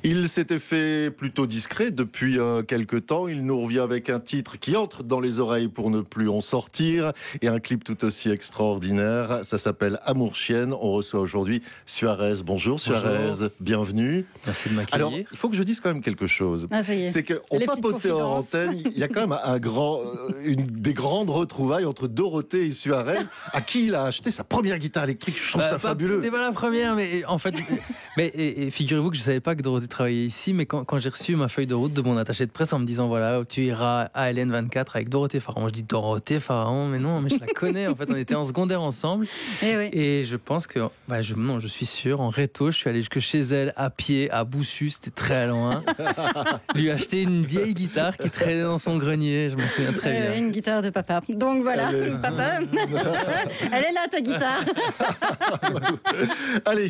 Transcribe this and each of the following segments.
Il s'était fait plutôt discret depuis quelque temps. Il nous revient avec un titre qui entre dans les oreilles pour ne plus en sortir et un clip tout aussi extraordinaire. Ça s'appelle Amour Chienne. On reçoit aujourd'hui Suarez. Bonjour Suarez, bienvenue. Merci de m'accueillir. Alors, il faut que je dise quand même quelque chose. Ah, ça y est. C'est qu'on papotait en antenne. Il y a quand même des grandes retrouvailles entre Dorothée et Suarez, à qui il a acheté sa première guitare électrique. Je trouve ça fabuleux. C'était pas la première, mais en fait, et figurez-vous que je savais pas que Dorothée travaillait ici, mais quand j'ai reçu ma feuille de route de mon attaché de presse en me disant voilà, tu iras à LN24 avec Dorothée Pharaon. Je dis Dorothée Pharaon, mais non, mais je la connais. En fait, on était en secondaire ensemble. Et je pense que, je suis sûr, en réto, je suis allé jusque chez elle à pied, à Boussu, c'était très loin. Lui acheter une vieille guitare qui traînait dans son grenier. Je me souviens très bien. Une guitare de papa. Donc voilà, papa. Elle est là, ta guitare. Allez,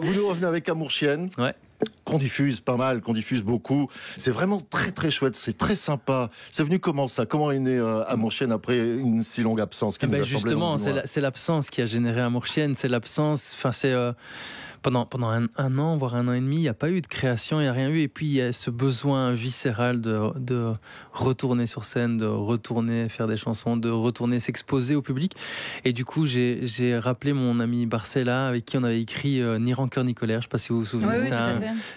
vous nous revenez avec Amour Chienne. Ouais. Qu'on diffuse pas mal, qu'on diffuse beaucoup. C'est vraiment très très chouette, c'est très sympa. C'est venu comment ça? Comment est né Amour Chienne après une si longue absence qui nous a justement, semblé c'est l'absence qui a généré Amour Chienne. C'est l'absence, pendant un an, voire un an et demi, il n'y a pas eu de création, il n'y a rien eu. Et puis, il y a ce besoin viscéral de retourner sur scène, de retourner faire des chansons, de retourner s'exposer au public. Et du coup, j'ai rappelé mon ami Barcella, avec qui on avait écrit Ni rancœur ni colère. Je ne sais pas si vous vous souvenez.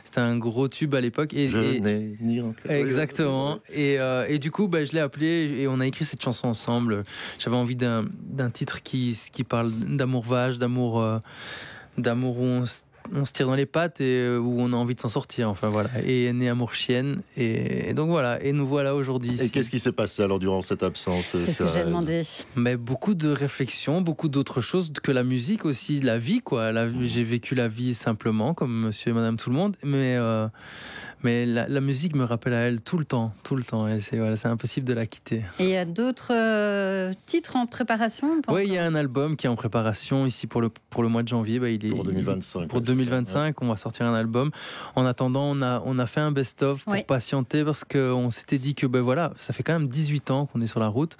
C'était un gros tube à l'époque. Je n'ai ni rancœur. Exactement. Et du coup, je l'ai appelé et on a écrit cette chanson ensemble. J'avais envie d'un titre qui parle d'amour vache, d'amour où on se tire dans les pattes et où on a envie de s'en sortir. Enfin voilà. Et est né Amour Chienne. Et donc voilà. Et nous voilà aujourd'hui. Et qu'est-ce qui s'est passé alors durant cette absence? C'est ce que j'ai demandé. Mais beaucoup de réflexions, beaucoup d'autres choses que la musique aussi, la vie quoi. J'ai vécu la vie simplement comme Monsieur et Madame tout le monde. Mais la musique me rappelle à elle tout le temps. Et c'est impossible de la quitter. Et il y a d'autres titres en préparation? Oui, il y a un album qui est en préparation ici pour le mois de janvier. Il est pour 2025. Pour 2025, on va sortir un album. En attendant, on a fait un best-of pour patienter parce qu'on s'était dit que ça fait quand même 18 ans qu'on est sur la route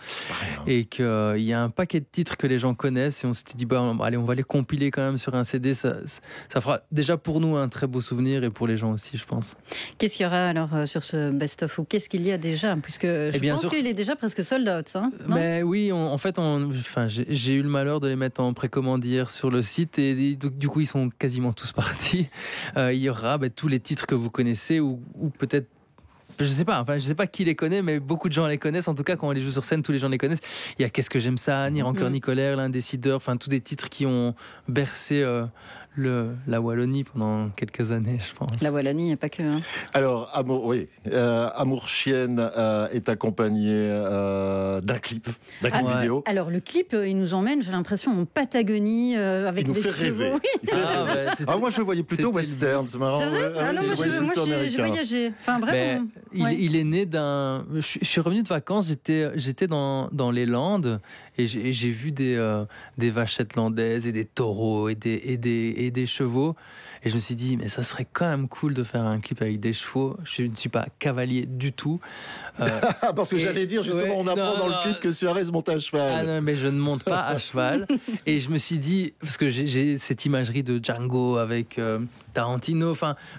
et qu'il y a un paquet de titres que les gens connaissent et on s'était dit allez, on va les compiler quand même sur un CD. Ça fera déjà pour nous un très beau souvenir et pour les gens aussi, je pense. Qu'est-ce qu'il y aura alors sur ce best-of ou qu'est-ce qu'il y a déjà? Puisque je pense qu'il est déjà presque sold out. Mais oui, j'ai eu le malheur de les mettre en précommande hier sur le site et du coup ils sont quasiment tous partis. Il y aura tous les titres que vous connaissez ou peut-être je sais pas qui les connaît, mais beaucoup de gens les connaissent. En tout cas, quand on les joue sur scène, tous les gens les connaissent. Il y a Qu'est-ce que j'aime ça, Ni rancœur ni colère, L'Indécideur, tous des titres qui ont bercé la Wallonie pendant quelques années, je pense. La Wallonie, il n'y a pas que. Alors, Amour Chienne est accompagné d'un clip vidéo. Alors, le clip, il nous emmène, j'ai l'impression, en Patagonie, avec des chevaux. Moi, je le voyais plutôt western, c'est marrant. C'est vrai moi, j'ai voyagé. Enfin, bref. Il est né d'un... Je suis revenu de vacances, j'étais dans les Landes et j'ai vu des vachettes landaises et des taureaux et des chevaux. Et je me suis dit, mais ça serait quand même cool de faire un clip avec des chevaux. Je ne suis pas cavalier du tout. Parce que j'allais dire, justement, on apprend dans le clip que Suarez monte à cheval. Ah non, mais je ne monte pas à cheval. Et je me suis dit, parce que j'ai cette imagerie de Django avec Tarantino,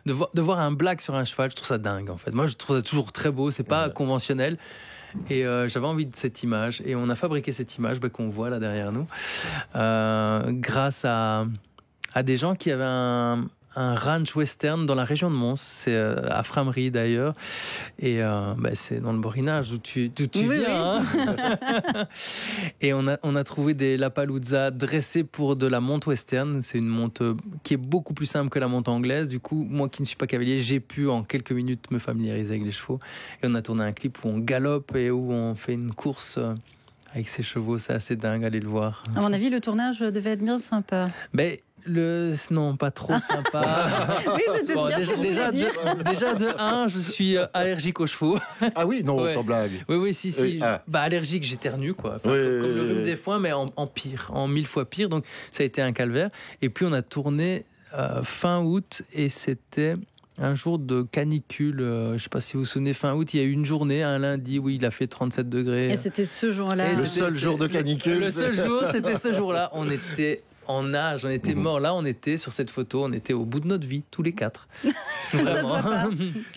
de voir un black sur un cheval, je trouve ça dingue, en fait. Moi, je trouve ça toujours très beau, c'est pas conventionnel. Et j'avais envie de cette image. Et on a fabriqué cette image qu'on voit là derrière nous, grâce à des gens qui avaient un ranch western dans la région de Mons, c'est à Frameries d'ailleurs, et c'est dans le Borinage d'où tu viens. Hein. Et on a trouvé des Lapalooza dressés pour de la monte western. C'est une monte qui est beaucoup plus simple que la monte anglaise. Du coup, moi qui ne suis pas cavalier, j'ai pu en quelques minutes me familiariser avec les chevaux. Et on a tourné un clip où on galope et où on fait une course avec ses chevaux. C'est assez dingue, allez le voir. À mon avis, le tournage devait être bien sympa. Non, pas trop sympa. Oui, c'était déjà de 1, je suis allergique aux chevaux. Ah oui, non, sans blague. Oui, si. Allergique, j'éternue, quoi. Comme le rhume des foins, mais en pire, en 1000 fois pire. Donc, ça a été un calvaire. Et puis, on a tourné fin août et c'était un jour de canicule. Je ne sais pas si vous vous souvenez, fin août, il y a eu une journée, un lundi, où il a fait 37 degrés. Et c'était ce jour-là. Le seul jour de canicule. Le seul jour, c'était ce jour-là. On était en âge, on était morts. Là, on était sur cette photo, on était au bout de notre vie, tous les 4. Vraiment.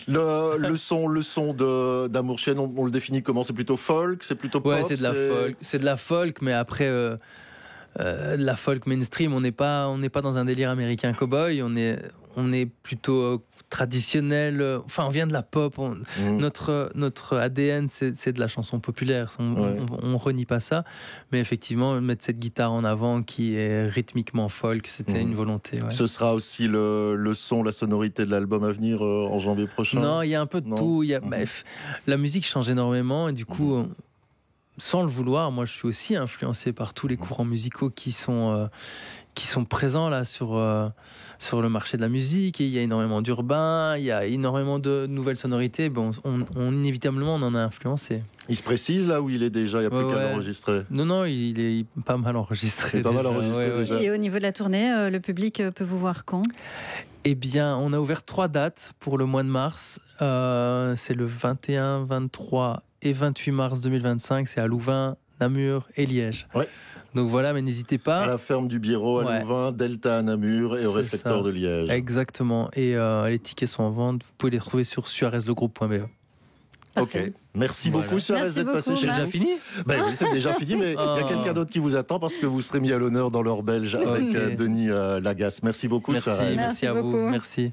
Le son d'Amour Chien, on le définit comment? C'est plutôt folk, c'est plutôt pop? Ouais, c'est de la folk. C'est de la folk, mais après, de la folk mainstream, on n'est pas dans un délire américain cow-boy, on est plutôt traditionnel. Enfin, on vient de la pop. Notre ADN, c'est de la chanson populaire. On renie pas ça. Mais effectivement, mettre cette guitare en avant qui est rythmiquement folk, c'était une volonté. Ouais. Ce sera aussi le son, la sonorité de l'album à venir en janvier prochain? Non, il y a un peu de tout. La musique change énormément et du coup, sans le vouloir, moi, je suis aussi influencé par tous les courants musicaux qui sont présents là sur le marché de la musique. Et il y a énormément d'urbain, il y a énormément de nouvelles sonorités. Bon, inévitablement, on en a influencé. Il se précise là où il est déjà, il n'y a plus qu'à l'enregistrer? Non, il est pas mal enregistré. Déjà. Et au niveau de la tournée, le public peut vous voir quand? Eh bien, on a ouvert 3 dates pour le mois de mars. C'est le 21, 23 et 28 mars 2025. C'est à Louvain, Namur et Liège. Ouais. Donc voilà, mais n'hésitez pas. À la ferme du Biérot à Louvain, Delta à Namur et au réflecteur de Liège. Exactement. Et les tickets sont en vente. Vous pouvez les retrouver sur suarezlegroupe.be. Ok. Merci beaucoup, Suarez, d'être passé chez nous. C'est déjà fini? Oui, c'est déjà fini, mais il y a quelqu'un d'autre qui vous attend parce que vous serez mis à l'honneur dans l'heure belge avec Denis Lagasse. Merci beaucoup, Suarez. Merci à vous. Merci.